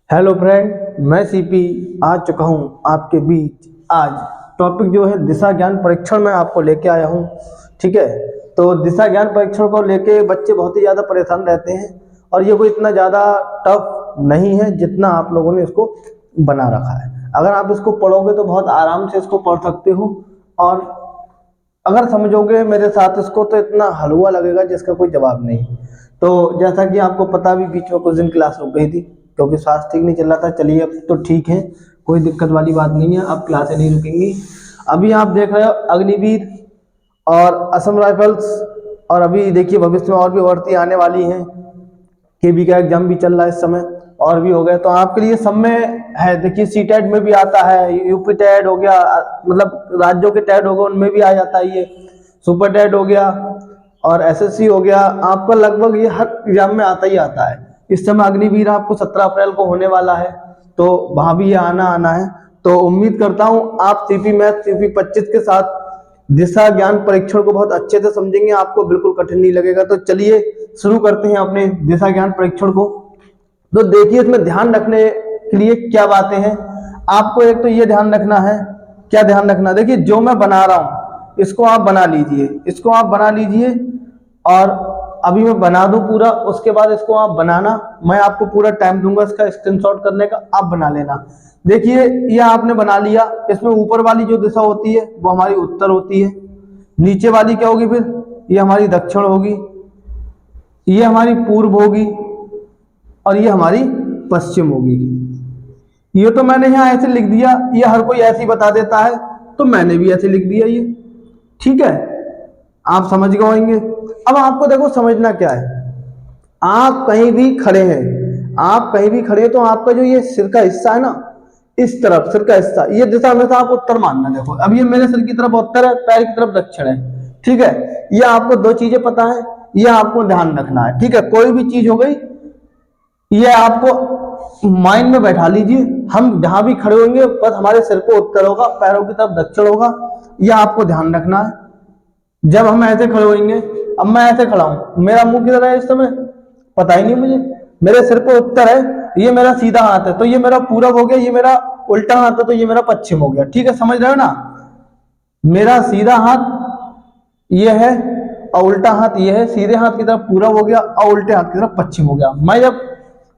Hello friend, मैं CP आ चुका हूं आपके बीच। आज टॉपिक जो है दिशा ज्ञान परीक्षण में आपको लेके आया हूं। ठीक है, तो दिशा ज्ञान परीक्षण को लेके बच्चे बहुत ही ज़्यादा परेशान रहते हैं और ये कोई इतना ज़्यादा टफ नहीं है जितना आप लोगों ने इसको बना रखा है। अगर आप इसको पढ़ोगे तो बहुत आराम से इसको पढ़ सकते हो और अगर समझोगे मेरे साथ इसको तो इतना हलवा लगेगा जिसका कोई जवाब नहीं। तो जैसा कि आपको पता भी, बीच में कुछ दिन क्लास रुक गई थी क्योंकि स्वास्थ्य ठीक नहीं चल रहा था। चलिए अब तो ठीक है, कोई दिक्कत वाली बात नहीं है, अब क्लासें नहीं रुकेंगी। अभी आप देख रहे हो अग्निवीर और असम राइफल्स, और अभी देखिए भविष्य में और भी भर्ती आने वाली हैं। केबी का एग्जाम भी चल रहा है इस समय, और भी हो गए तो आपके लिए सब में है। देखिए सी टेट में भी आता है, यूपी टेट हो गया, मतलब राज्यों के टेट हो गए उनमें भी आ जाता है, ये सुपर टेट हो गया और एसएससी हो गया। आपका लगभग ये हर एग्जाम में आता ही आता है। इस समय अग्निवीर आपको 17 अप्रैल को होने वाला है, तो वहां भी ये आना है। तो उम्मीद करता हूं आप सीपी मैथ सीपी 25 के साथ दिशा ज्ञान परीक्षण को बहुत अच्छे से समझेंगे, आपको बिल्कुल कठिन नहीं लगेगा। तो चलिए शुरू करते हैं अपने दिशा ज्ञान परीक्षण को। तो देखिए इसमें ध्यान रखने के लिए क्या बातें हैं। आपको एक तो ये ध्यान रखना है, क्या ध्यान रखना, देखिए जो मैं बना रहा हूं इसको आप बना लीजिए, इसको आप बना लीजिए और अभी मैं बना दूं पूरा, उसके बाद इसको आप बनाना। मैं आपको पूरा टाइम दूंगा इसका स्क्रीनशॉट करने का, आप बना लेना। देखिए ये आपने बना लिया। इसमें ऊपर वाली जो दिशा होती है वो हमारी उत्तर होती है, नीचे वाली क्या होगी, फिर ये हमारी दक्षिण होगी, ये हमारी पूर्व होगी और ये हमारी पश्चिम होगी। ये तो मैंने यहाँ ऐसे लिख दिया, ये हर कोई ऐसे ही बता देता है तो मैंने भी ऐसे लिख दिया ये। ठीक है, आप समझ गए होंगे। अब आपको देखो समझना क्या है, आप कहीं भी खड़े हैं, आप कहीं भी खड़े तो आपका जो ये सिर का हिस्सा है ना, इस तरफ सिर का हिस्सा, ये दिशा हमेशा आप उत्तर मानना। देखो अब ये मेरे सिर की तरफ उत्तर है, पैर की तरफ दक्षिण है। ठीक है, ये आपको दो चीजें पता है, ये आपको ध्यान रखना है। ठीक है, कोई भी चीज हो गई ये आपको माइंड में बैठा लीजिए। हम जहां भी खड़े होंगे बस हमारे सिर को उत्तर होगा, पैरों की तरफ दक्षिण होगा, यह आपको ध्यान रखना है। जब हम ऐसे खड़े होंगे, अब मैं ऐसे खड़ा हूं, मेरा मुंह किधर है इस समय पता ही नहीं मुझे, मेरे सिर पे उत्तर है, ये मेरा सीधा हाथ है तो ये मेरा पूरब हो गया, ये मेरा उल्टा हाथ है तो ये मेरा पश्चिम हो गया। ठीक है, समझ रहे हो ना, मेरा सीधा हाथ ये है और उल्टा हाथ ये है, सीधे हाथ की तरफ पूरब हो गया और उल्टे हाथ की तरफ पश्चिम हो गया। मैं जब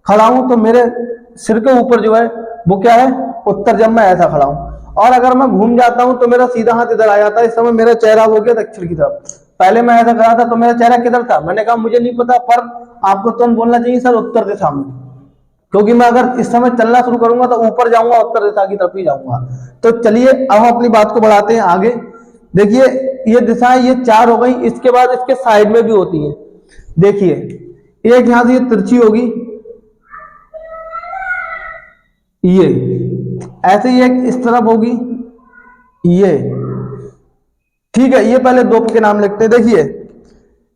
खड़ा हूं तो मेरे सिर के ऊपर जो है वो क्या है, उत्तर, जब मैं ऐसा खड़ा हूं। और अगर मैं घूम जाता हूं तो मेरा सीधा हाथ इधर आ जाता है, इस समय मेरा चेहरा हो गया दक्षिण की तरफ। पहले मैं ऐसा खड़ा था तो मेरा चेहरा किधर था, मैंने कहा मुझे नहीं पता, पर आपको तुरंत बोलना चाहिए सर उत्तर दिशा में, क्योंकि मैं अगर इस समय चलना शुरू करूंगा तो ऊपर जाऊंगा, उत्तर दिशा की तरफ ही जाऊंगा। तो चलिए अब हम अपनी बात को बढ़ाते हैं आगे। देखिए ये दिशाएं ये चार हो गई, इसके बाद इसके साइड में भी होती है। देखिए एक यहां से ये तिरछी होगी, ये ऐसे ही एक इस तरफ होगी, ये। ठीक है, ये पहले दो के नाम लिखते हैं। देखिए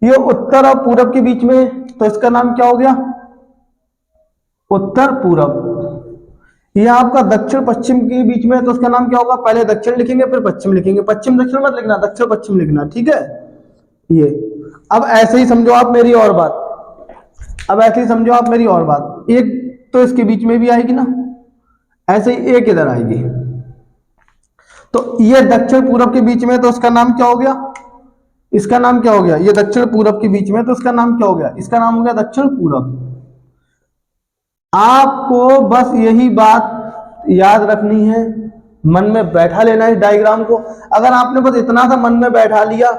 ये उत्तर और पूरब के बीच में, तो इसका नाम क्या हो गया, उत्तर पूरब। ये आपका दक्षिण पश्चिम के बीच में, तो उसका नाम क्या होगा, पहले दक्षिण लिखेंगे फिर पश्चिम लिखेंगे, पश्चिम दक्षिण मत लिखना, दक्षिण पश्चिम लिखना। ठीक है, ये। अब ऐसे ही समझो आप मेरी और बात, अब ऐसे ही समझो आप मेरी और बात, एक तो इसके बीच में भी आएगी ना, ऐसे ही एक इधर आएगी, तो ये दक्षिण पूरब के बीच में, तो उसका नाम क्या हो गया, इसका नाम क्या हो गया, ये दक्षिण पूरब के बीच में, तो इसका नाम क्या हो गया, इसका नाम हो गया दक्षिण पूरब। आपको बस यही बात याद रखनी है, मन में बैठा लेना है इस डायग्राम को। अगर आपने बस इतना सा मन में बैठा लिया,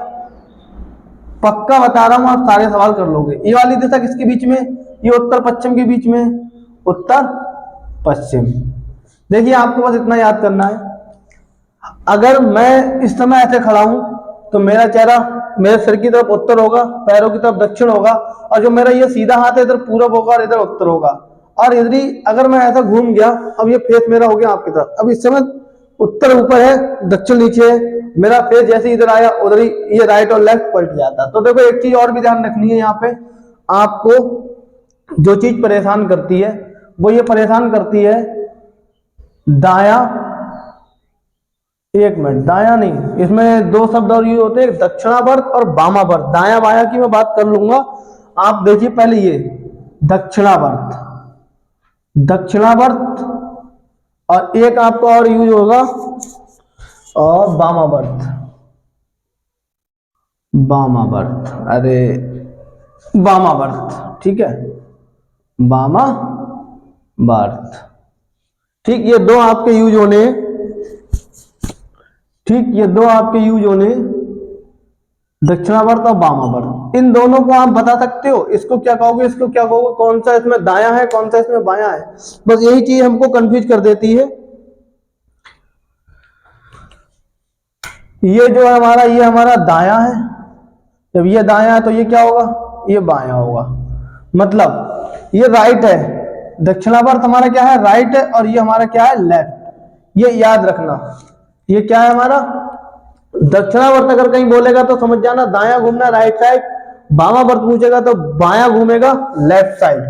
पक्का बता रहा हूं आप सारे सवाल कर लोगे। ये वाली दिशा किसके बीच में, ये उत्तर पश्चिम के बीच में, उत्तर पश्चिम। देखिए आपको बस इतना याद करना है, अगर मैं इस समय ऐसे खड़ा हूं तो मेरा चेहरा मेरे सिर की तरफ उत्तर होगा, पैरों की तरफ दक्षिण होगा, और जो मेरा ये सीधा हाथ है इधर पूरब होगा और इधर उत्तर होगा। और इधर ही अगर मैं ऐसा घूम गया, अब ये फेस मेरा हो गया आपकी तरफ, अब इस समय उत्तर ऊपर है दक्षिण नीचे है, मेरा फेस जैसे इधर आया उधर ही ये राइट और लेफ्ट पलट जाता। तो देखो एक चीज और भी ध्यान रखनी है, यहाँ पे आपको जो चीज परेशान करती है वो ये परेशान करती है दाया, एक मिनट, दाया नहीं, इसमें दो शब्द और ये होते हैं, दक्षिणावर्त और वामावर्त। दाया बाया की मैं बात कर लूंगा, आप देखिए पहले ये दक्षिणावर्त, दक्षिणावर्त, और एक आपका और यूज होगा और वामावर्त। वामावर्त, अरे वामावर्त, ठीक है, वामावर्त। ठीक, ये दो आपके यूज होने, ठीक, ये दो आपके यूज होने, दक्षिणावर्त और वामावर्त। इन दोनों को आप बता सकते हो, इसको क्या कहोगे, इसको क्या कहोगे, कौन सा इसमें दायां है, कौन सा इसमें बायां है। बस यही चीज हमको कंफ्यूज कर देती है। ये जो है हमारा, ये हमारा दायां है, जब ये दायां है तो ये क्या होगा, ये बायां होगा। मतलब ये राइट है, दक्षिणावर्त हमारा क्या है, राइट है, और ये हमारा क्या है, लेफ्ट। ये याद रखना, ये क्या है हमारा दक्षिणावर्त। अगर कहीं बोलेगा तो समझ जाना दायां घूमना राइट साइड, वामावर्त पूछेगा तो बायां घूमेगा लेफ्ट साइड।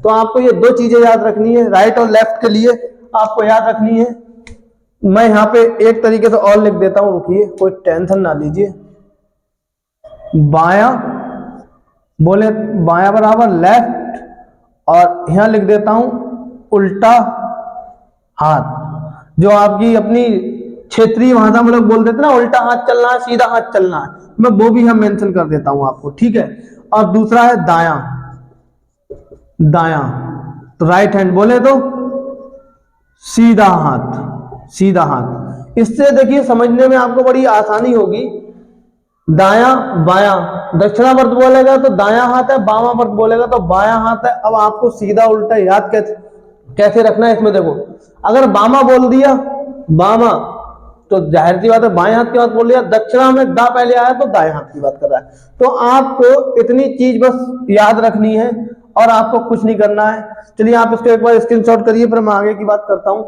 तो आपको ये दो चीजें याद रखनी है, राइट और लेफ्ट के लिए आपको याद रखनी है। मैं यहाँ पे एक तरीके से और लिख देता हूं, रुकिए, कोई टेंशन ना लीजिए। बायां बोले, बायां बराबर लेफ्ट, और यहां लिख देता हूं उल्टा हाथ। जो आपकी अपनी क्षेत्रीय भाषा में लोग बोल देते ना, उल्टा हाथ चलना है, सीधा हाथ चलना है, मैं वो भी हम मेंशन कर देता हूं आपको, ठीक है। और दूसरा है दायां, दायां तो राइट हैंड बोले तो सीधा हाथ, सीधा हाथ। इससे देखिए समझने में आपको बड़ी आसानी होगी। दायां बायां, दक्षिणावर्त बोलेगा तो दायां हाथ है, वामावर्त बोलेगा तो बायां हाथ है। अब आपको सीधा उल्टा याद कैसे रखना है, इसमें देखो, अगर बामा बोल दिया, बामा, तो जाहिर सी बात है बाएं हाथ की बात बोल दिया। दक्षिणा में दा पहले आया तो दाएं हाथ की बात कर रहा है। तो आपको इतनी चीज बस याद रखनी है और आपको कुछ नहीं करना है। चलिए आप इसको एक बार स्क्रीनशॉट करिए, फिर मैं आगे की बात करता हूं।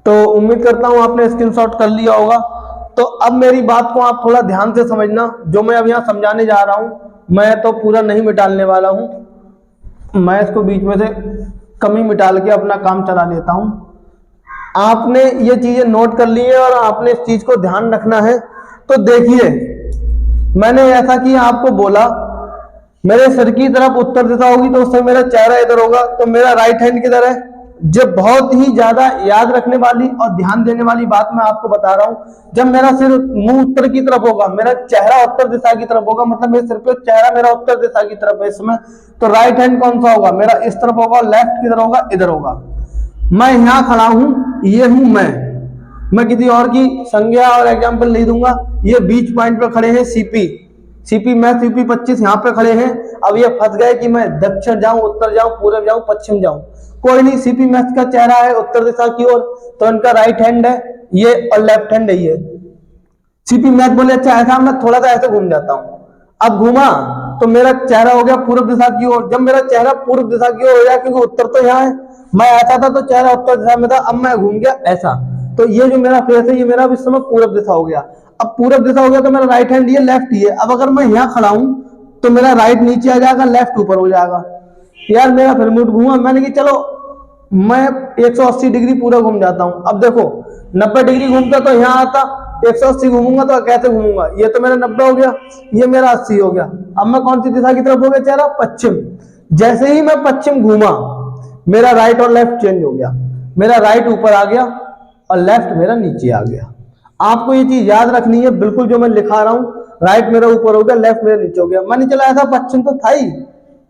तो उम्मीद करता हूं आपने स्क्रीनशॉट कर लिया होगा। तो अब मेरी बात को आप थोड़ा ध्यान से समझना, जो मैं अब यहां समझाने जा रहा हूं, मैं तो पूरा नहीं मिटाने वाला हूं, मैं इसको बीच में से कमी मिटाल के अपना काम चला लेता हूं। आपने ये चीजें नोट कर ली है और आपने इस चीज को ध्यान रखना है। तो देखिए, मैंने ऐसा कि आपको बोला मेरे सिर की तरफ उत्तर दिशा होगी तो उससे मेरा चेहरा इधर होगा, तो मेरा राइट हैंड किधर है। जब बहुत ही ज्यादा याद रखने वाली और ध्यान देने वाली बात मैं आपको बता रहा हूं, जब मेरा सिर मुंह उत्तर की तरफ होगा, मेरा चेहरा उत्तर दिशा की तरफ होगा, मतलब मेरे सिर पे चेहरा मेरा उत्तर दिशा की तरफ है इस समय, तो राइट हैंड कौन सा होगा, मेरा इस तरफ होगा, लेफ्ट किधर होगा, इधर होगा। मैं यहां खड़ा हूं, ये हूं मैं किसी और की संज्ञा और एग्जाम्पल नहीं दूंगा। ये बीच पॉइंट पे खड़े हैं सीपी मैं सीपी 25 यहाँ पे खड़े हैं। अब ये फंस गए कि मैं दक्षिण जाऊं, उत्तर जाऊं, पूर्व जाऊं, पश्चिम जाऊं। कोई नहीं, सीपी मैथ का चेहरा है उत्तर दिशा की ओर, तो इनका राइट हैंड है ये और लेफ्ट हैंड है ये। सीपी मैथ बोले अच्छा ऐसा, मैं थोड़ा सा ऐसे घूम जाता हूं। अब घूमा तो मेरा चेहरा हो गया पूर्व दिशा की ओर। जब मेरा चेहरा पूर्व दिशा की ओर हो गया, क्योंकि उत्तर तो यहाँ है, मैं ऐसा था तो चेहरा उत्तर दिशा में था, अब मैं घूम गया ऐसा, तो ये जो मेरा फेस है ये मेरा इस समय पूर्व दिशा हो गया। अब पूर्व दिशा हो गया तो मेरा राइट हैंड ये लेफ्ट ही है। अब अगर मैं यहाँ खड़ा हूं तो मेरा राइट नीचे आ जाएगा, लेफ्ट ऊपर हो जाएगा। यार मेरा फिर मुड़ घूमा, मैंने कि चलो मैं 180 डिग्री पूरा घूम जाता हूं। अब देखो 90 डिग्री घूमता तो यहाँ आता, 180 घूमूंगा तो कैसे घूमूंगा, ये तो मेरा 90 हो गया, ये मेरा 80 हो गया। अब मैं कौन सी दिशा की तरफ हो गया चेहरा, पश्चिम। जैसे ही मैं पश्चिम घूमा, मेरा राइट और लेफ्ट चेंज हो गया, मेरा राइट ऊपर आ गया और लेफ्ट मेरा नीचे आ गया। आपको ये चीज याद रखनी है, बिल्कुल जो मैं लिखा रहा हूं, राइट मेरा ऊपर हो गया, लेफ्ट मेरा नीचे हो गया। मैंने चला ऐसा पश्चिम तो था ही,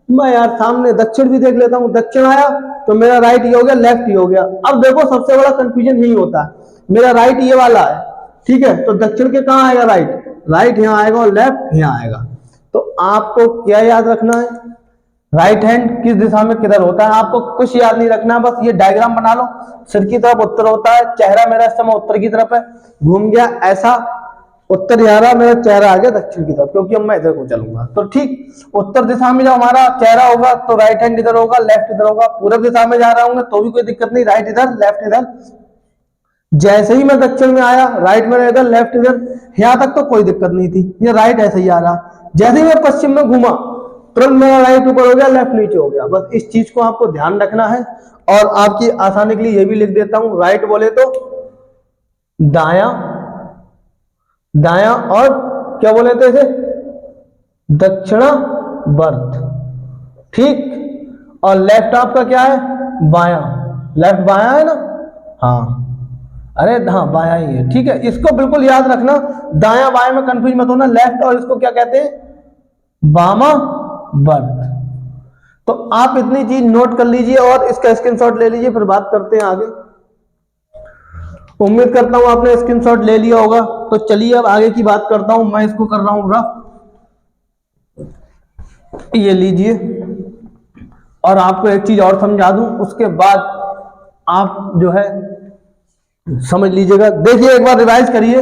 मैं यार सामने दक्षिण भी देख लेता हूं, दक्षिण आया तो मेरा राइट ये हो गया, लेफ्ट ये हो गया। अब देखो सबसे बड़ा कंफ्यूजन यही होता है, मेरा राइट ये वाला है, ठीक है, तो दक्षिण के कहां आएगा, राइट यहाँ आएगा और लेफ्ट यहाँ आएगा। तो आपको क्या याद रखना है, राइट हैंड किस दिशा में किधर होता है, आपको कुछ याद नहीं रखना, बस ये डायग्राम बना लो। सिर की तरफ उत्तर होता है, चेहरा मेरा इस समय उत्तर की तरफ है, घूम गया ऐसा, उत्तर जा रहा, मेरा चेहरा आ गया दक्षिण की तरफ, क्योंकि अब मैं इधर को चलूंगा। तो ठीक उत्तर दिशा में जब हमारा चेहरा होगा तो राइट हैंड इधर होगा, लेफ्ट इधर होगा। पूर्व दिशा में जा रहा हूँ तो भी कोई दिक्कत नहीं, राइट इधर, लेफ्ट इधर। जैसे ही मैं दक्षिण में आया, राइट मेरा इधर, लेफ्ट इधर, यहां तक तो कोई दिक्कत नहीं थी, ये राइट ऐसे ही आ रहा। जैसे ही मैं पश्चिम में घूमा, तुरंत मेरा राइट ऊपर हो गया, लेफ्ट नीचे हो गया। बस इस चीज को आपको ध्यान रखना है। और आपकी आसानी के लिए ये भी लिख देता हूं, राइट बोले तो दाया, दाया, और क्या बोले थे इसे, दक्षिणावर्त, ठीक। और लेफ्ट आपका क्या है, बायां। लेफ्ट बायां है ना, हाँ, अरे हाँ बायां ही है, ठीक है। इसको बिल्कुल याद रखना, दायां बायां में कंफ्यूज मत होना। लेफ्ट और इसको क्या कहते हैं, वामा बर्थ। तो आप इतनी चीज नोट कर लीजिए और इसका स्क्रीनशॉट ले लीजिए, फिर बात करते हैं आगे। उम्मीद करता हूं आपने स्क्रीनशॉट ले लिया होगा। तो चलिए अब आगे की बात करता हूं। मैं इसको कर रहा हूं रफ, ये लीजिए। और आपको एक चीज और समझा दूं, उसके बाद आप जो है समझ लीजिएगा। देखिए एक बार रिवाइज करिए।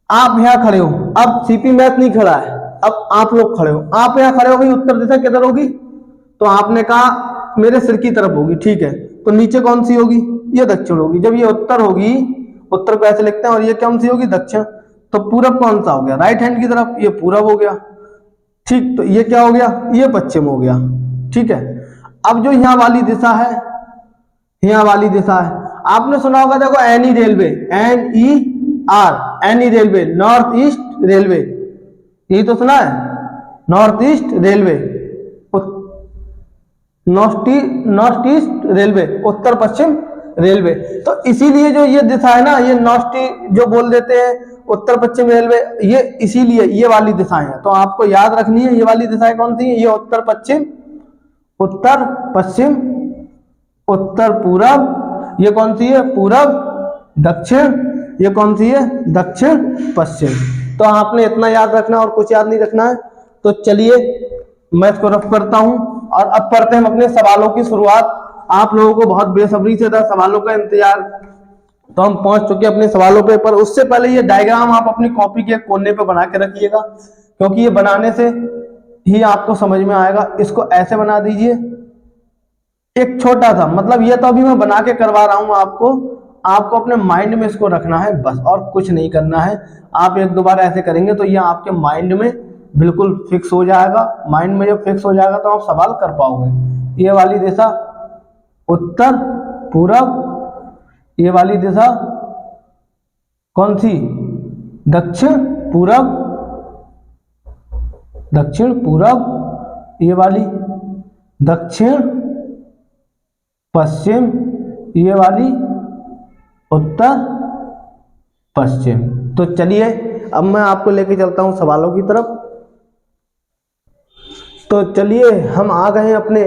आप यहां खड़े हो, अब सीपी मैथ नहीं खड़ा है, अब आप लोग खड़े हो। आप यहां खड़े हो गई, उत्तर दिशा किधर होगी, तो आपने कहा मेरे सिर की तरफ होगी, ठीक है। तो नीचे कौन सी होगी, ये दक्षिण होगी। जब ये उत्तर होगी, उत्तर को ऐसे लिखते हैं, और ये कौन सी होगी, दक्षिण। तो पूरब कौन सा हो गया, राइट हैंड की तरफ, ये पूरब हो गया, ठीक। तो ये क्या हो गया, ये पश्चिम हो गया, ठीक है। अब जो यहाँ वाली दिशा है, यहाँ वाली दिशा है, आपने सुना होगा, देखो N E railway, NER, N E railway, north east railway, यही तो सुना है, north east railway, north east railway, उत्तर पश्चिम रेलवे। तो इसीलिए जो ये दिशा है ना, ये नॉर्थ जो बोल देते हैं उत्तर पश्चिम रेलवे, ये इसीलिए ये वाली दिशाएं हैं। तो आपको याद रखनी है, ये वाली दिशाएं कौन सी है, ये उत्तर पश्चिम, उत्तर पश्चिम, उत्तर पूरब, ये कौन सी है, पूरब, दक्षिण, ये कौन सी है, दक्षिण पश्चिम। तो आपने इतना याद रखना और कुछ याद नहीं रखना है। तो चलिए मैं इसको रफ करता हूं और अब करते हैं हम अपने सवालों की शुरुआत। आप लोगों को बहुत बेसब्री से था सवालों का इंतजार, तो हम पहुंच चुके अपने सवालों पे। पर उससे पहले ये डायग्राम आप अपनी कॉपी के कोने पे बना के रखिएगा, क्योंकि ये बनाने से ही आपको समझ में आएगा। इसको ऐसे बना दीजिए, एक छोटा सा, मतलब ये तो अभी मैं बना के करवा रहा हूं आपको, आपको अपने माइंड में इसको रखना है बस, और कुछ नहीं करना है। आप एक दो बार ऐसे करेंगे तो ये आपके माइंड में बिल्कुल फिक्स हो जाएगा। माइंड में जब फिक्स हो जाएगा तो आप सवाल कर पाओगे। ये वाली दिशा उत्तर पूरब, ये वाली दिशा कौन सी, दक्षिण पूरब, दक्षिण पूरब, ये वाली दक्षिण पश्चिम, ये वाली उत्तर पश्चिम। तो चलिए अब मैं आपको लेके चलता हूं सवालों की तरफ। तो चलिए हम आ गए हैं अपने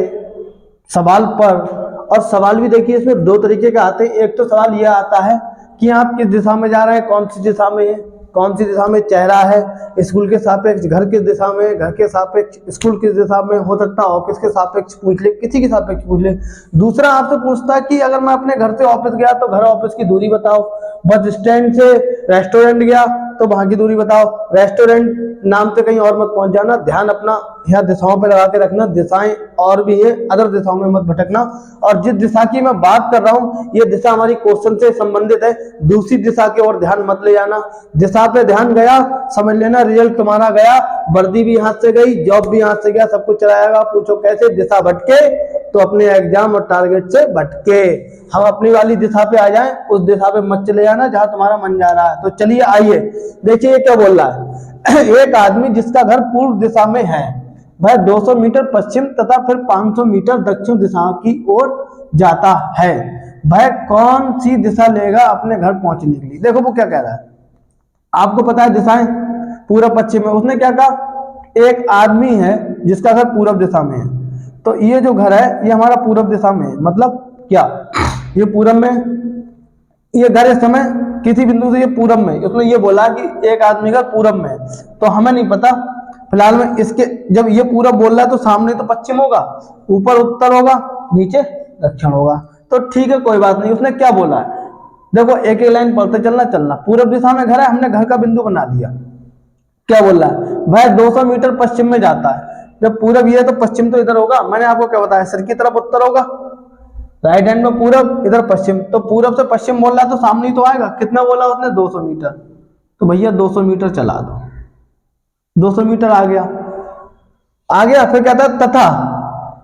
सवाल पर। और सवाल भी देखिए इसमें दो तरीके के आते हैं। एक तो सवाल यह आता है कि आप किस दिशा में जा रहे हैं, कौन सी दिशा में है, कौन सी दिशा में चेहरा है, स्कूल के सापेक्ष घर किस दिशा में, घर के सापेक्ष स्कूल किस दिशा में, हो सकता है ऑफिस के सापेक्ष पूछ ले, किसी के सापेक्ष पूछ ले। दूसरा आपसे पूछता है कि अगर मैं अपने घर से ऑफिस गया तो घर ऑफिस की दूरी बताओ, बस स्टैंड से रेस्टोरेंट गया तो वहां की दूरी बताओ। रेस्टोरेंट नाम से कहीं और मत पहुंच जाना, ध्यान अपना यहाँ दिशाओं पर लगा के रखना। दिशाएं और भी हैं, अदर दिशाओं में मत भटकना। और जिस दिशा की मैं बात कर रहा हूँ, ये दिशा हमारी क्वेश्चन से संबंधित है, दूसरी दिशा की ओर ध्यान मत ले जाना। दिशा पे ध्यान गया, समझ लेना रिजल्ट तुम्हारा गया, वर्दी भी हाथ से गई, जॉब भी हाथ से गया, सब कुछ चलाएगा। पूछो कैसे, दिशा भटके तो अपने एग्जाम और टारगेट से भटके। हम अपनी वाली दिशा पे आ जाएं, उस दिशा पे मत चले जाना जहां तुम्हारा मन जा रहा है। तो चलिए आइए देखिए ये क्या बोल रहा है। एक आदमी जिसका घर पूर्व दिशा में है, वह 200 मीटर पश्चिम तथा फिर 500 मीटर दक्षिण दिशा की ओर जाता है। वह कौन सी दिशा लेगा अपने घर पहुंचने के लिए। देखो वो क्या कह रहा है, आपको पता है दिशाएं पूर्व पश्चिम में। उसने क्या कहा, एक आदमी है जिसका घर पूर्व दिशा में है, तो ये जो घर है ये हमारा पूर्व दिशा में है। मतलब क्या, ये पूरब में, ये घर इस समय किसी बिंदु से ये पूरब में, उसने ये बोला कि एक आदमी का पूरब में है। तो हमें नहीं पता फिलहाल में इसके, जब ये पूरब बोल रहा है तो सामने तो पश्चिम होगा, ऊपर उत्तर होगा, नीचे दक्षिण होगा। तो ठीक है कोई बात नहीं। उसने क्या बोला है, देखो एक एक लाइन पढ़ते चलना। पूरब दिशा में घर है, हमने घर का बिंदु बना दिया। क्या बोल रहा है, वह 200 मीटर पश्चिम में जाता है। जब पूरब ये है तो पश्चिम तो इधर होगा। मैंने आपको क्या बताया, सिर की तरफ उत्तर होगा, राइट हैंड में पूरब, इधर पश्चिम। तो पूरब से पश्चिम बोल रहा है तो सामने तो आएगा। कितना बोला उसने, 200 मीटर। तो भैया 200 मीटर चला दो, 200 मीटर आ गया। फिर कहता है तथा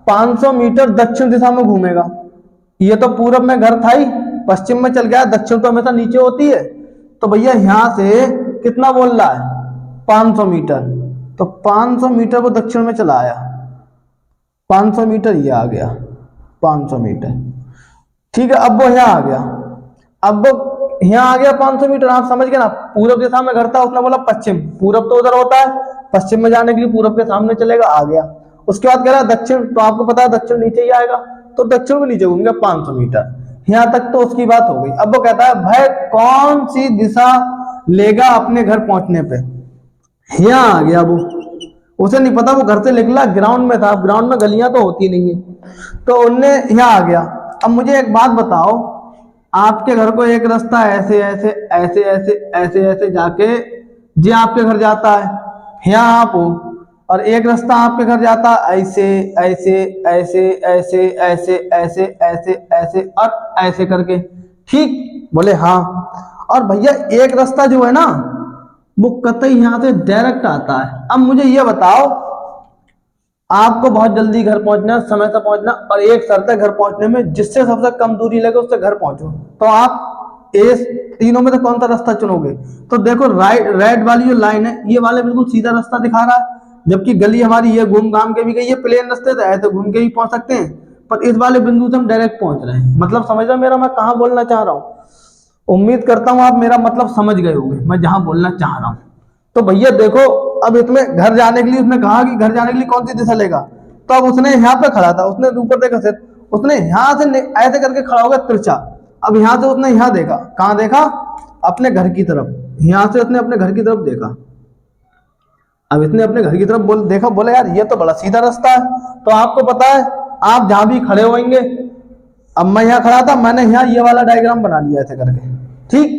500 मीटर दक्षिण दिशा में घूमेगा। ये तो पूरब में घर था ही, पश्चिम में चल गया, दक्षिण तो हमेशा नीचे होती है। तो भैया यहां से कितना बोल रहा है, 500 मीटर। तो 500 मीटर वो दक्षिण में चला आया। 500 मीटर ये आ गया 500 मीटर। ठीक है, अब वो यहाँ आ गया, अब वो यहाँ आ गया 500 मीटर। आप समझ गए ना, पूरब दिशा में घर था, उसने बोला पश्चिम, पूरब तो उधर होता है, पश्चिम में जाने के लिए पूरब के सामने चलेगा, आ गया। उसके बाद कह रहा है दक्षिण, तो आपको पता है दक्षिण नीचे ही आएगा, तो दक्षिण के नीचे घूम गया 500 मीटर। यहाँ तक तो उसकी बात हो गई। अब वो कहता है भाई कौन सी दिशा लेगा अपने घर पहुंचने पे। यहाँ आ गया वो, उसे नहीं पता, वो घर से निकला, ग्राउंड में था, ग्राउंड में गलियां तो होती नहीं है, तो उनने यहाँ आ गया। अब मुझे एक बात बताओ, आपके घर को एक रास्ता ऐसे ऐसे ऐसे ऐसे ऐसे ऐसे जाके जे आपके घर जाता है, यहाँ आप हो, और एक रास्ता आपके घर जाता है ऐसे ऐसे ऐसे ऐसे ऐसे ऐसे ऐसे ऐसे और ऐसे करके, ठीक? बोले हाँ। और भैया एक रास्ता जो है ना वो कतई यहाँ से डायरेक्ट आता है। अब मुझे ये बताओ, आपको बहुत जल्दी घर पहुंचना, समय से पहुंचना, और एक शर्त है घर पहुंचने में, जिससे सबसे कम दूरी लगे उससे घर पहुंचो, तो आप इस तीनों में से कौन सा रास्ता चुनोगे? तो देखो राइट, रेड वाली जो लाइन है ये वाले बिल्कुल सीधा रास्ता दिखा रहा है, जबकि गली हमारी ये घूम घाम के भी गई, ये प्लेन रास्ते थे, ऐसे घूम के भी पहुंच सकते हैं, पर इस वाले बिंदु से हम डायरेक्ट पहुंच रहे हैं। मतलब समझ रहे मेरा मैं कहाँ बोलना चाह रहा हूँ? उम्मीद करता हूं आप मेरा मतलब समझ गए होंगे मैं जहां बोलना चाह रहा हूं। तो भैया देखो, अब इसमें घर जाने के लिए उसने कहा कि घर जाने के लिए कौन सी दिशा लेगा, तो अब उसने यहाँ पे खड़ा था, उसने ऊपर देखा सिर, उसने यहाँ से ऐसे करके खड़ा होगा तिरछा। अब यहाँ से उसने यहाँ देखा, कहाँ देखा? अपने घर की तरफ, यहाँ से उसने अपने घर की तरफ देखा। अब इसने अपने घर की तरफ देखा, बोला यार ये तो बड़ा सीधा रास्ता है। तो आपको पता है आप जहां भी खड़े होंगे, अब मैं यहाँ खड़ा था, मैंने यहाँ ये वाला डायग्राम बना लिया ऐसे करके, ठीक?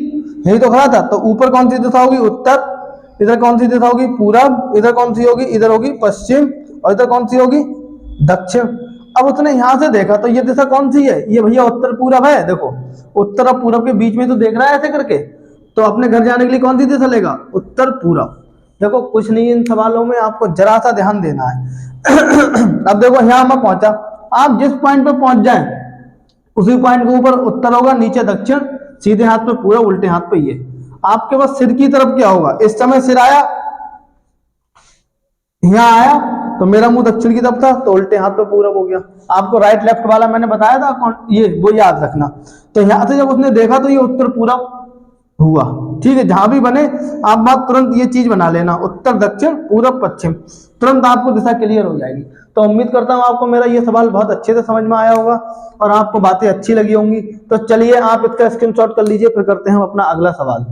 यही तो खड़ा था, तो ऊपर कौन सी दिशा होगी? उत्तर, इधर कौन सी दिशा होगी? पूरब, इधर कौन सी होगी? इधर होगी पश्चिम, और इधर कौन सी होगी? दक्षिण। अब उसने यहां से देखा तो ये दिशा कौन सी है? ये भैया उत्तर पूरब है। देखो उत्तर और पूरब के बीच में तो देख रहा है ऐसे करके, तो अपने घर जाने के लिए कौन सी दिशा लेगा? उत्तर पूरब। देखो कुछ नहीं, इन सवालों में आपको जरा सा ध्यान देना है। अब देखो यहाँ मैं पहुंचा, आप जिस पॉइंट पे पहुंच जाए उसी पॉइंट के ऊपर उत्तर होगा, नीचे दक्षिण, सीधे हाथ पे पूरब, उल्टे हाथ पे ये। आपके पास सिर की तरफ क्या होगा? इस समय सिर आया, यहाँ आया तो मेरा मुंह दक्षिण की तरफ था, तो उल्टे हाथ पे पूरब हो गया। आपको राइट लेफ्ट वाला मैंने बताया था कौन, ये वो याद रखना। तो यहां से जब उसने देखा तो ये उत्तर पूरब हुआ, ठीक है? जहां भी बने आप बात तुरंत ये चीज बना लेना, उत्तर दक्षिण पूरब पश्चिम, तुरंत आपको दिशा क्लियर हो जाएगी। तो उम्मीद करता हूं आपको मेरा ये सवाल बहुत अच्छे से समझ में आया होगा और आपको बातें अच्छी लगी होंगी। तो चलिए आप इसका स्क्रीनशॉट कर लीजिए, फिर करते हैं हम अपना अगला सवाल।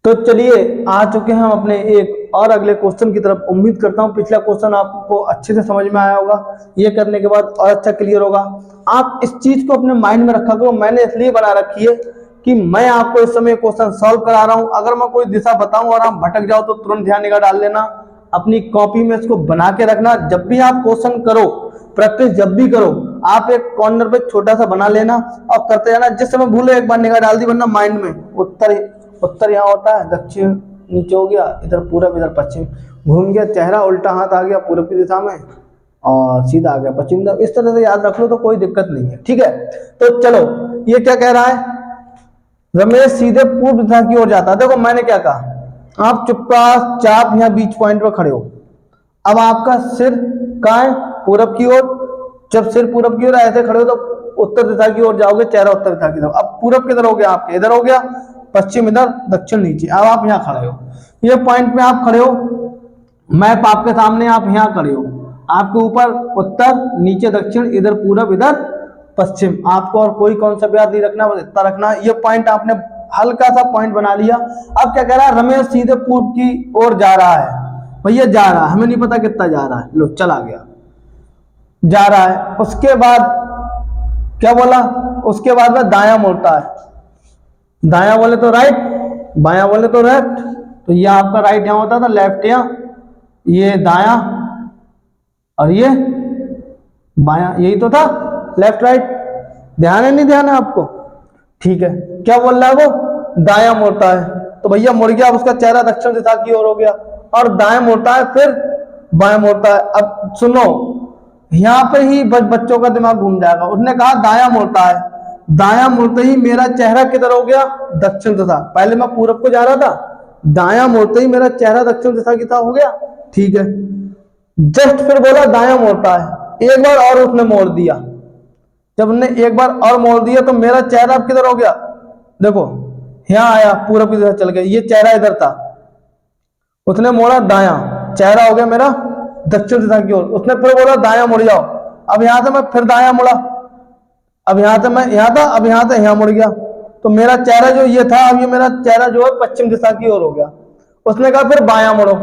तो चलिए आ चुके हैं हम अपने एक और अगले क्वेश्चन की तरफ। उम्मीद करता हूं पिछला क्वेश्चन आपको अच्छे से समझ में आया होगा, ये करने के बाद और अच्छा क्लियर होगा। आप इस चीज को अपने माइंड में रखा करो, मैंने इसलिए बना रखी है कि मैं आपको इस समय क्वेश्चन सॉल्व करा रहा हूं। अगर मैं कोई दिशा बताऊं और आप भटक जाओ तो तुरंत ध्यान निगाह डाल लेना, अपनी कॉपी में इसको बना के रखना। जब भी आप क्वेश्चन करो, प्रैक्टिस जब भी करो, आप एक कॉर्नर पे छोटा सा बना लेना और करते जाना। जिस समय भूलो एक बार निगाह डाल दी, वरना माइंड में उत्तर यहाँ होता है, दक्षिण नीचे हो गया, इधर पूरब इधर पश्चिम, घूम गया चेहरा, उल्टा हाथ आ गया पूरब की दिशा में और सीधा आ गया पश्चिम। इस तरह से याद रख लो तो कोई दिक्कत नहीं है, ठीक है? तो चलो ये क्या कह रहा है, रमेश सीधे पूर्व दिशा की ओर जाता है। देखो मैंने क्या कहा, आप चुपचाप चाप यहाँ बीच पॉइंट पर खड़े हो। अब आपका सिर कहाँ है? पूरब की ओर। जब सिर पूरब की ओर ऐसे खड़े हो तो उत्तर दिशा की ओर जाओगे, चेहरा उत्तर दिशा की तरफ। अब पूरब किधर हो गया आपके? इधर हो गया, पश्चिम इधर, दक्षिण नीचे। अब आप यहाँ खड़े हो, ये पॉइंट में आप खड़े हो, मैप आपके सामने, आप यहाँ खड़े हो, आपके ऊपर उत्तर, नीचे दक्षिण, इधर पूरब, इधर पश्चिम। आपको और कोई कॉन्सेप्ट याद नहीं रखना, बस इतना रखना। ये पॉइंट आपने हल्का सा पॉइंट बना लिया। अब क्या कह रहा है, रमेश सीधे पूर्व की ओर जा रहा है। भैया जा रहा है, हमें नहीं पता कितना जा रहा है, लो चला गया, जा रहा है। उसके बाद क्या बोला, उसके बाद में दायां मुड़ता है। दायां बोले तो राइट, बायां बोले तो लेफ्ट। तो ये आपका राइट यहाँ होता था, लेफ्ट यहाँ, ये दायां और ये बायां, यही तो था लेफ्ट राइट। ध्यान है नहीं ध्यान है आपको? ठीक है, क्या बोल रहा है वो, दायां मुड़ता है। तो भैया मुड़ गया, अब उसका चेहरा दक्षिण दिशा की ओर हो गया, और दाएं मुड़ता है, फिर बाएं मुड़ता है। अब सुनो, यहां पे ही बच्चों का दिमाग घूम जाएगा। उसने कहा दायां मुड़ता है, दायां मुड़ते ही मेरा चेहरा किधर हो गया? दक्षिण दिशा। पहले मैं पूरब को जा रहा था, दायां मुड़ते ही मेरा चेहरा दक्षिण दिशा की तरफ हो गया, ठीक है? जस्ट फिर बोला दायां मोड़ता है, एक बार और उसने मोड़ दिया। जब उसने एक बार और मोड़ दिया तो मेरा चेहरा अब किधर हो गया, देखो यहाँ आया, पूरब की तरफ चल गया, ये चेहरा इधर था, उसने मोड़ा दायां, चेहरा हो गया मेरा दक्षिण दिशा की ओर। उसने फिर बोला दायां मुड़ जाओ, अब यहां से मैं फिर दायां मुड़ा, अब यहां से मैं यहां था, अब यहां से यहां मुड़ गया, तो मेरा चेहरा जो ये था, अब ये मेरा चेहरा जो है पश्चिम दिशा की ओर हो गया। उसने कहा फिर बायां मुड़ो।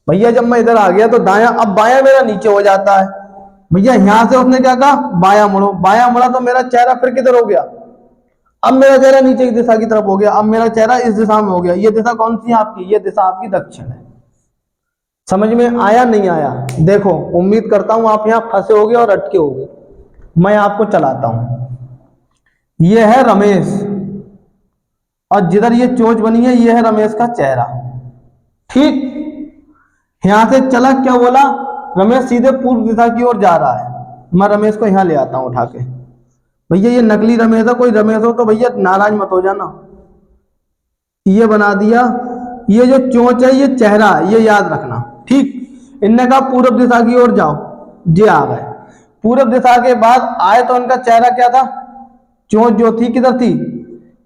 भैया जब मैं इधर आ गया तो दायां, अब बायां मेरा नीचे हो जाता है। भैया यहां से उसने क्या कहा, बायां मुड़ो, बायां मुड़ा तो मेरा चेहरा फिर किधर हो गया, अब मेरा चेहरा नीचे की दिशा की तरफ हो गया, अब मेरा चेहरा इस दिशा में हो गया। ये दिशा कौन सी है आपकी, ये दिशा आपकी दक्षिण है। समझ में आया नहीं आया? देखो उम्मीद करता हूं आप यहां फंसे होगे और अटके होगे। मैं आपको चलाता हूं, ये है रमेश, और जिधर ये चोंच बनी है ये है रमेश का चेहरा। ठीक, यहां से चला, क्या बोला, रमेश सीधे पूर्व दिशा की ओर जा रहा है। मैं रमेश को यहां ले आता हूं उठा के। भैया ये नकली रमेश है, कोई रमेश हो तो भैया नाराज मत हो जाना। ये बना दिया, ये जो चोंच है ये चेहरा, ये याद रखना। ठीक, इनने कहा पूर्व दिशा की ओर जाओ, जे आ गए। पूर्व दिशा के बाद आए तो उनका चेहरा क्या था, चोंच जो थी किधर थी,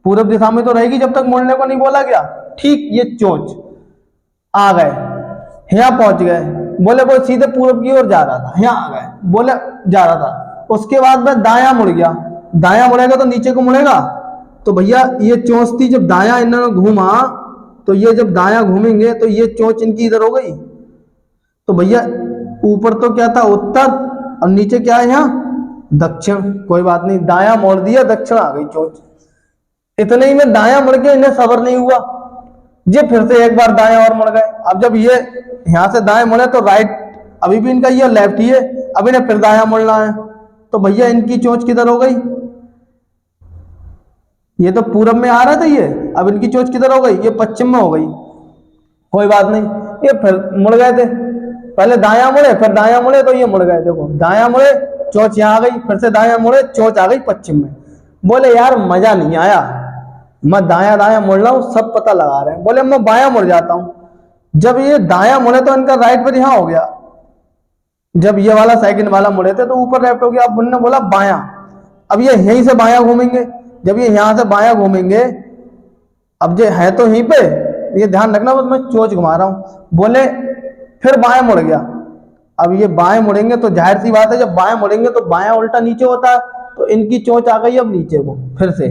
पूर्व दिशा में तो रहेगी जब तक मुड़ने को नहीं बोला गया। ठीक, ये चोंच आ गए, यहाँ पहुंच गए, बोले वो सीधे पूर्व की ओर जा रहा था, यहाँ आ गए, बोले जा रहा था। उसके बाद में दायां मुड़ गया, दायां मुड़ेगा तो नीचे को मुड़ेगा, तो भैया ये चोंच थी, जब दायां इन्होंने घूमा तो ये जब दायां घूमेंगे तो ये चोंच इनकी इधर हो गई, तो भैया ऊपर तो क्या था उत्तर, और नीचे क्या है यहाँ दक्षिण। कोई बात नहीं, दायां मोड़ दिया, दक्षिण आ गई चोंच। इतने ही में दायां मुड़ के इन्हें सबर नहीं हुआ, ये फिर से एक बार दाएं और मुड़ गए। अब जब ये यहां से दाएं मुड़े तो राइट, अभी भी इनका ये लेफ्ट ही है, अब इन्हें फिर दायां मुड़ना है, तो भैया इनकी चोंच किधर हो गई, ये तो पूरब में आ रहा था ये, अब इनकी चोंच किधर हो गई, ये पश्चिम में हो गई। कोई बात नहीं, ये फिर मुड़ गए थे, पहले दायां मुड़े फिर दायां मुड़े तो ये मुड़ गए। देखो दायां मुड़े चोंच यहां आ गई, फिर से दायां मुड़े चोंच आ गई पश्चिम में। बोले यार मजा नहीं आया, मैं दायां दायां मुड़ रहा हूं, सब पता लगा रहे हैं। बोले मैं बायां मुड़ जाता हूं। जब ये दायां मुड़े तो इनका राइट पर यहां हो गया, जब ये वाला सेकंड वाला मुड़े थे तो ऊपर लेफ्ट हो गया। अब उन्होंने बोला बायां, अब ये यहीं से बायां घूमेंगे, जब ये यहां से बायां घूमेंगे, अब ये है तो यहीं पे, ये ध्यान रखना, बस मैं चोंच घुमा रहा हूं। बोले फिर बाएं मुड़ गया, अब ये बाएं मुड़ेंगे तो जाहिर सी बात है जब बाएं मुड़ेंगे तो बायां उल्टा नीचे होता है, तो इनकी चोंच आ गई अब नीचे को फिर से।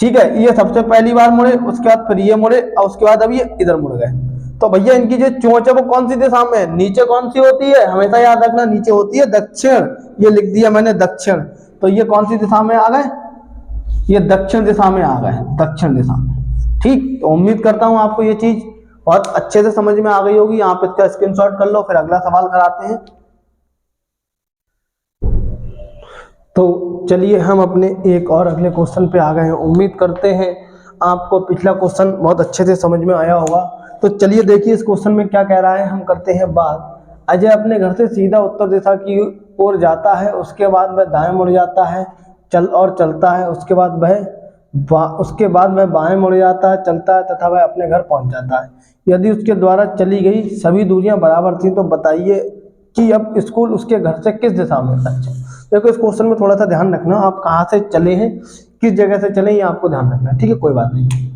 ठीक है, ये सबसे पहली बार मुड़े, उसके बाद फिर ये मुड़े, और उसके बाद अब ये इधर मुड़ गए। तो भैया इनकी जो चोंच है वो कौन सी दिशा में है, नीचे कौन सी होती है, हमेशा याद रखना नीचे होती है दक्षिण, ये लिख दिया मैंने दक्षिण। तो ये कौन सी दिशा में आ गए, ये दक्षिण दिशा में आ गए, दक्षिण दिशा में। ठीक, तो उम्मीद करता हूं आपको ये चीज बहुत अच्छे से समझ में आ गई होगी। आप इसका स्क्रीनशॉट कर लो, फिर अगला सवाल कराते हैं। तो चलिए हम अपने एक और अगले क्वेश्चन पे आ गए हैं। उम्मीद करते हैं आपको पिछला क्वेश्चन बहुत अच्छे से समझ में आया होगा। तो चलिए देखिए इस क्वेश्चन में क्या कह रहा है, हम करते हैं बात। अजय अपने घर से सीधा उत्तर दिशा की ओर जाता है, उसके बाद वह दाएं मुड़ जाता है चलता है, उसके बाद वह बाएं मुड़ जाता है, चलता है तथा वह अपने घर पहुंच जाता है। यदि उसके द्वारा चली गई सभी दूरियां बराबर थी तो बताइए कि अब स्कूल उसके घर से किस दिशा में। अच्छा देखो इस क्वेश्चन में थोड़ा सा ध्यान रखना, आप कहाँ से चले हैं, किस जगह से चले, ये आपको ध्यान रखना है। ठीक है, कोई बात नहीं।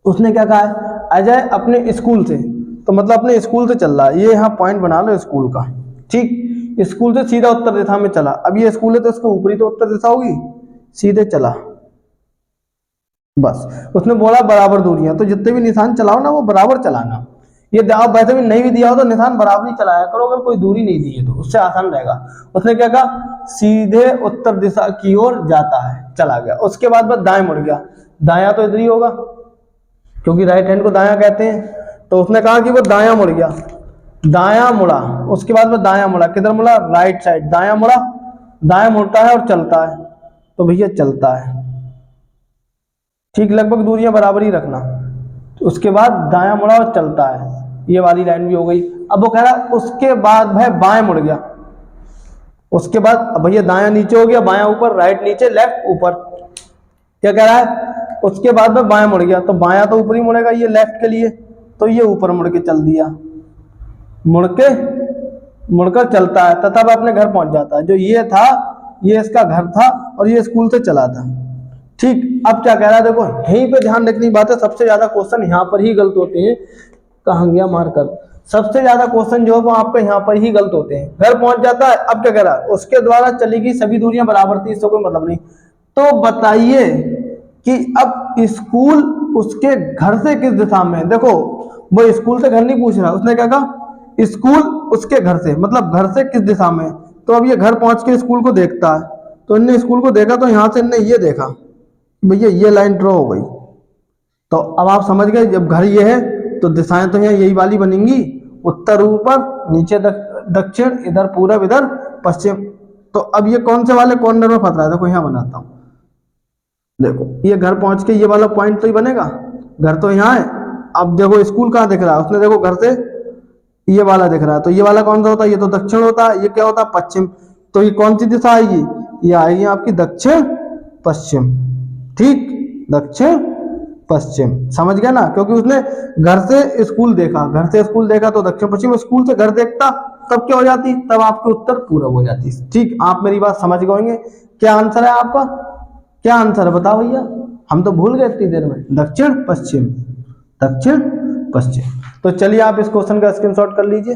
उसने क्या कहा है, अजय अपने स्कूल से, तो मतलब अपने स्कूल से चल रहा है, ये यहाँ पॉइंट बना लो स्कूल का। ठीक, स्कूल से सीधा उत्तर दिशा में चला। अब ये स्कूल है तो इसके ऊपरी तो उत्तर दिशा होगी, सीधे चला बस। उसने बोला बराबर दूरियां, तो जितने भी निशान चलाओ ना वो बराबर चलाना। ये आप वैसे भी नहीं भी दिया हो तो निशान बराबर ही चलाया करो, अगर कोई दूरी नहीं दी है तो उससे आसान रहेगा। उसने क्या कहा, सीधे उत्तर दिशा की ओर जाता है, चला गया। उसके बाद बस दाएं मुड़ गया, दायां तो इधर ही होगा क्योंकि राइट हैंड को दायां कहते हैं। तो उसने कहा कि वो दायां मुड़ गया, दायां मुड़ा, उसके बाद में दायां मुड़ा, किधर मुड़ा, राइट साइड, दायां मुड़ा, दायां मुड़ता है और चलता है, तो भैया चलता है। ठीक, लगभग दूरियां बराबर ही रखना। उसके बाद दायां मुड़ा और चलता है, ये वाली लाइन भी हो गई। अब वो कह रहा है उसके बाद भाई बाएं मुड़ गया, उसके बाद भैया दायां नीचे हो गया, बायां ऊपर, राइट नीचे, लेफ्ट ऊपर। क्या कह रहा है, उसके बाद में बाएं मुड़ गया, तो बायां तो ऊपर ही मुड़ेगा ये लेफ्ट के लिए, तो ये ऊपर मुड़ के चल दिया, मुड़ के मुड़कर चलता है तथा वह अपने घर पहुंच जाता है। जो ये था ये इसका घर था और ये स्कूल से चला था। ठीक, अब क्या कह रहा है देखो, यहीं पे ध्यान रखने की बात है, सबसे ज्यादा क्वेश्चन यहाँ पर ही गलत होते हैं। कहाँ गया मार्कर, सबसे ज्यादा क्वेश्चन जो है वो आपका यहाँ पर ही गलत होते हैं। घर पहुंच जाता है, अब क्या कह रहा है, उसके द्वारा चली गई सभी दूरियां बराबर थी, इससे कोई मतलब नहीं। तो बताइए कि अब स्कूल उसके घर से किस दिशा में है। देखो वो स्कूल से घर नहीं पूछ रहा, उसने क्या कहा, स्कूल उसके घर से, मतलब घर से किस दिशा में। तो अब ये घर पहुंच के स्कूल को देखता है, तो इनने स्कूल को देखा, तो यहां से इनने ये देखा, भैया ये लाइन ड्रॉ हो गई। तो अब आप समझ गए, जब घर ये है तो दिशाएं तो यहाँ यही वाली बनेंगी, उत्तर ऊपर, नीचे दक्षिण, इधर पूरब, इधर पश्चिम। तो अब ये कौन से वाले कॉर्नर में फंस रहा है, देखो यहाँ बनाता हूं। देखो ये घर पहुंच के ये वाला पॉइंट तो ही बनेगा, घर तो यहाँ है। अब देखो स्कूल कहाँ दिख रहा है, उसने देखो घर से ये वाला दिख रहा है, तो ये वाला कौन सा होता है, ये तो दक्षिण होता है, ये क्या होता है, पश्चिम। तो ये कौन सी दिशा आएगी, ये आएगी आपकी दक्षिण पश्चिम। ठीक, दक्षिण पश्चिम, समझ गया ना, क्योंकि उसने घर से स्कूल देखा, घर से स्कूल देखा तो दक्षिण पश्चिम, स्कूल से घर देखता तब क्या हो जाती, तब आपके उत्तर पूरब हो जाती। ठीक, आप मेरी बात समझ गए। क्या आंसर है आपका, क्या आंसर है बताओ भैया, हम तो भूल गए इतनी देर में, दक्षिण पश्चिम, दक्षिण पश्चिम। तो चलिए आप इस क्वेश्चन का स्क्रीनशॉट कर लीजिए।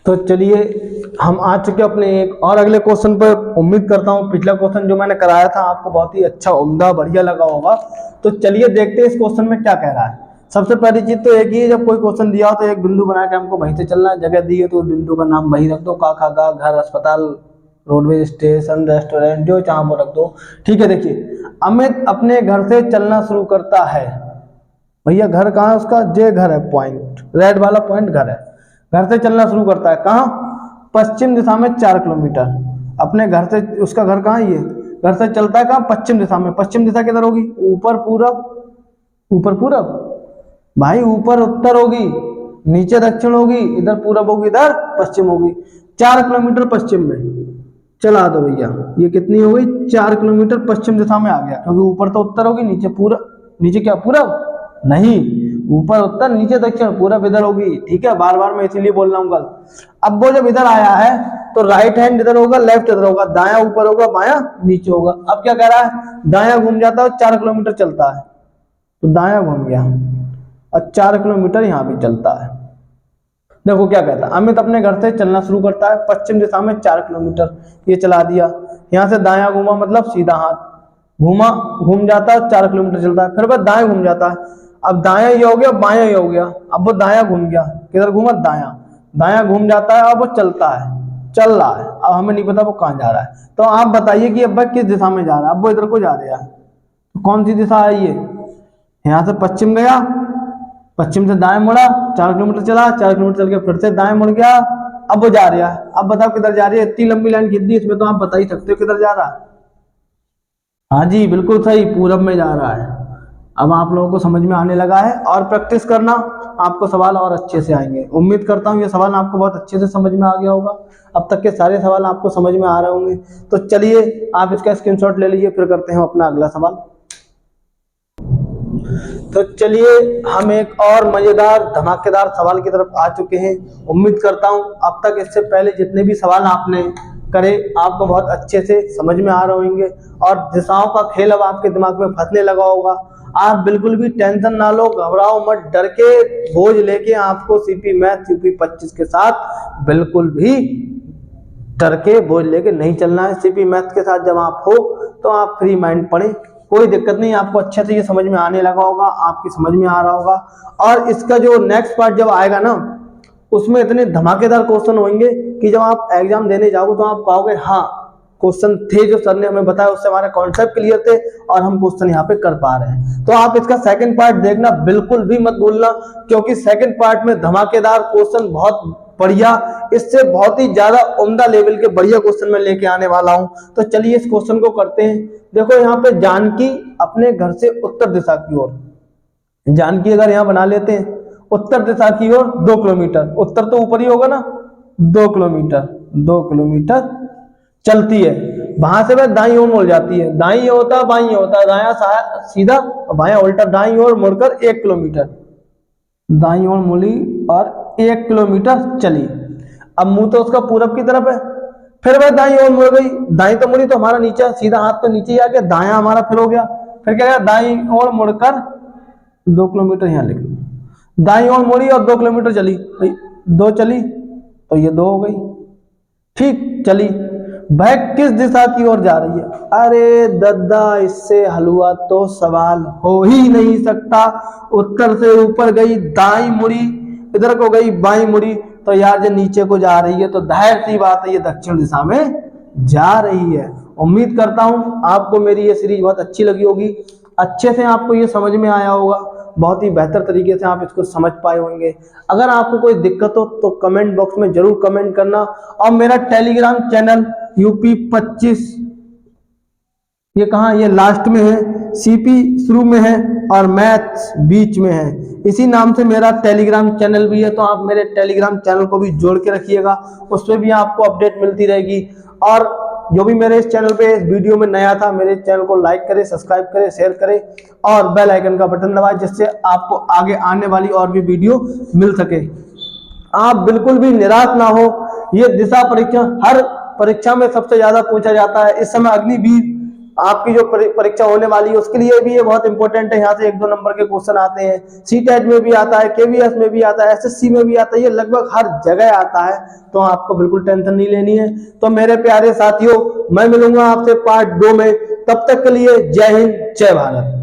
तो चलिए हम आ चुके अपने एक और अगले क्वेश्चन पर। उम्मीद करता हूँ पिछला क्वेश्चन जो मैंने कराया था आपको बहुत ही अच्छा, उम्दा, बढ़िया लगा होगा। तो चलिए देखते हैं इस क्वेश्चन में क्या कह रहा है। सबसे पहली चीज तो एक ही है, जब कोई क्वेश्चन दिया हो तो एक बिंदु बना के हमको वहीं से चलना है। जगह दी है तो उस बिंदु का नाम वहीं रख दो, का खा गा, घर, अस्पताल, रोडवे स्टेशन, रेस्टोरेंट, जो चाहो वो रख दो। ठीक है, देखिए अमित अपने घर से चलना शुरू करता है। भैया घर कहाँ है उसका, जे घर है, पॉइंट रेड वाला पॉइंट घर है। घर से चलना शुरू करता है कहाँ, पश्चिम दिशा में 4 किलोमीटर। अपने घर से, उसका घर कहाँ है, ये घर से चलता है कहाँ, पश्चिम दिशा में। पश्चिम दिशा किधर होगी, ऊपर पूरब, ऊपर पूरब भाई, ऊपर उत्तर होगी, नीचे दक्षिण होगी, इधर पूरब होगी, इधर पश्चिम होगी। 4 किलोमीटर पश्चिम में चला दो भैया, ये कितनी हो गई, 4 किलोमीटर पश्चिम दिशा में आ गया, क्योंकि ऊपर तो उत्तर होगी, नीचे पूरब, नीचे क्या पूरब नहीं, ऊपर उत्तर, नीचे दक्षिण, पूरब इधर होगी। ठीक है, बार बार मैं इसीलिए बोल रहा हूँ गलत। अब वो जब इधर आया है तो राइट हैंड इधर होगा, लेफ्ट इधर होगा, दाया ऊपर होगा, बाया नीचे होगा। अब क्या कह रहा है, दाया घूम जाता है, 4 किलोमीटर चलता है, तो दाया घूम गया और 4 किलोमीटर यहाँ भी चलता है। देखो क्या कहता है, अमित अपने घर से चलना शुरू करता है, पश्चिम दिशा में 4 किलोमीटर, ये चला दिया। यहाँ से दाया घूमा, मतलब सीधा हाथ घूमा, घूम जाता है, 4 किलोमीटर चलता है। फिर वह दाएं घूम जाता है, अब दाया ये हो गया, बाया ये हो गया, अब वो दाया घूम गया, किधर घूमा, दाया, दाया घूम जाता है, अब वो चलता है, चल रहा है। अब हमें नहीं पता वो कहाँ जा रहा है, तो आप बताइए कि अब वह किस दिशा में जा रहा है। अब वो इधर को जा रहा है, तो कौन सी दिशा है ये, यहाँ से पश्चिम गया, पश्चिम से दाएं मुड़ा, 4 किलोमीटर चला, 4 किलोमीटर चल के फिर से दाएं मुड़ गया, अब वो जा रहा है। अब बताओ किधर जा रही है, इतनी लंबी लाइन खींच दी, इसमें तो आप बता ही सकते हो किधर जा रहा है। हाँ जी बिल्कुल सही, पूरब में जा रहा है। अब आप लोगों को समझ में आने लगा है, और प्रैक्टिस करना, आपको सवाल और अच्छे से आएंगे। उम्मीद करता हूँ ये सवाल आपको बहुत अच्छे से समझ में आ गया होगा। अब तक के सारे सवाल आपको समझ में आ रहे होंगे। तो चलिए आप इसका स्क्रीनशॉट ले लीजिए, फिर करते हैं अपना अगला सवाल। तो चलिए हम एक और मजेदार धमाकेदार सवाल की तरफ आ चुके हैं। उम्मीद करता हूं अब तक इससे पहले जितने भी सवाल आपने करे आपको बहुत अच्छे से समझ में आ रहे होंगे, और दिशाओं का खेल अब आपके दिमाग में फंसने लगा होगा। आप बिल्कुल भी टेंशन ना लो, घबराओ मत, डर के बोझ लेके आपको सीपी मैथ यूपी 25 के साथ बिल्कुल भी डर के बोझ लेके नहीं चलना है। सीपी मैथ के साथ जब आप हो तो आप फ्री माइंड पढ़ें, कोई दिक्कत नहीं, आपको अच्छे से ये समझ में आने लगा होगा, आपकी समझ में आ रहा होगा। और इसका जो नेक्स्ट पार्ट जब आएगा ना, उसमें इतने धमाकेदार क्वेश्चन होंगे कि जब आप एग्जाम देने जाओगे तो आप कहोगे हाँ क्वेश्चन थे जो सर ने हमें बताया, उससे हमारे कॉन्सेप्ट क्लियर थे और हम क्वेश्चन यहाँ पे कर पा रहे हैं। तो आप इसका सेकंड पार्ट देखना, बिल्कुल भी मत भूलना, क्योंकि सेकंड पार्ट में धमाकेदार क्वेश्चन, बहुत बढ़िया, इससे बहुत ही ज्यादा उम्दा लेवल के बढ़िया क्वेश्चन मैं लेके आने वाला हूं। तो चलिए इस क्वेश्चन को करते हैं। देखो यहाँ पे जानकी अपने घर से उत्तर दिशा की ओर, जानकी अगर यहाँ बना लेते हैं उत्तर दिशा की ओर 2 किलोमीटर, उत्तर तो ऊपर ही होगा ना, 2 किलोमीटर, 2 किलोमीटर चलती है। वहां से वह दाईं ओर मुड़ जाती है, दाईं होता है बाईं होता है, दाया सीधा, बाया उल्टा, दाईं ओर मुड़कर 1 किलोमीटर, दाईं ओर मुड़ी और 1 किलोमीटर चली। अब मुंह तो उसका पूरब की तरफ है, फिर वह दाई ओर मुड़ गई। दाई तो मुड़ी तो हमारा नीचे, सीधा हाथ तो नीचे ही आ गया, दाया हमारा फिर हो गया। फिर क्या गया, दाई ओर मुड़कर 2 किलोमीटर यहाँ लिख लो। दाई ओर मुड़ी और 2 किलोमीटर चली, 2 चली तो ये 2 हो गई। ठीक चली, वह किस दिशा की ओर जा रही है? अरे दद्दा, इससे हलवा तो सवाल हो ही नहीं सकता। उत्तर से ऊपर गई, दाई मुड़ी, इधर को गई बाई मुड़ी, तो यार जो नीचे को जा रही है तो जाहिर सी बात है ये दक्षिण दिशा में जा रही है। उम्मीद करता हूं आपको मेरी ये सीरीज बहुत अच्छी लगी होगी, अच्छे से आपको ये समझ में आया होगा, बहुत ही बेहतर तरीके से आप इसको समझ पाए होंगे। अगर आपको कोई दिक्कत हो तो कमेंट बॉक्स में जरूर कमेंट करना। और मेरा टेलीग्राम चैनल यूपी 25, ये कहाँ, ये लास्ट में है, सीपी शुरू में है और मैथ्स बीच में है, इसी नाम से मेरा टेलीग्राम चैनल भी है। तो आप मेरे टेलीग्राम चैनल को भी जोड़ के रखिएगा, उसमें भी आपको अपडेट मिलती रहेगी। और जो भी मेरे इस चैनल पे इस वीडियो में नया था, मेरे चैनल को लाइक करें, सब्सक्राइब करें, शेयर करें और बेल आइकन का बटन दबाएं, जिससे आपको आगे आने वाली और भी वीडियो मिल सके। आप बिल्कुल भी निराश ना हो। ये दिशा परीक्षा हर परीक्षा में सबसे ज्यादा पूछा जाता है। इस समय अग्निवीर आपकी जो परीक्षा होने वाली है उसके लिए भी ये बहुत इंपॉर्टेंट है। यहाँ से 1-2 नंबर के क्वेश्चन आते हैं, सीटेट में भी आता है, केवीएस में भी आता है, एसएससी में भी आता है, ये लगभग हर जगह आता है। तो आपको बिल्कुल टेंशन नहीं लेनी है। तो मेरे प्यारे साथियों, मैं मिलूंगा आपसे पार्ट 2 में। तब तक के लिए जय हिंद, जय भारत।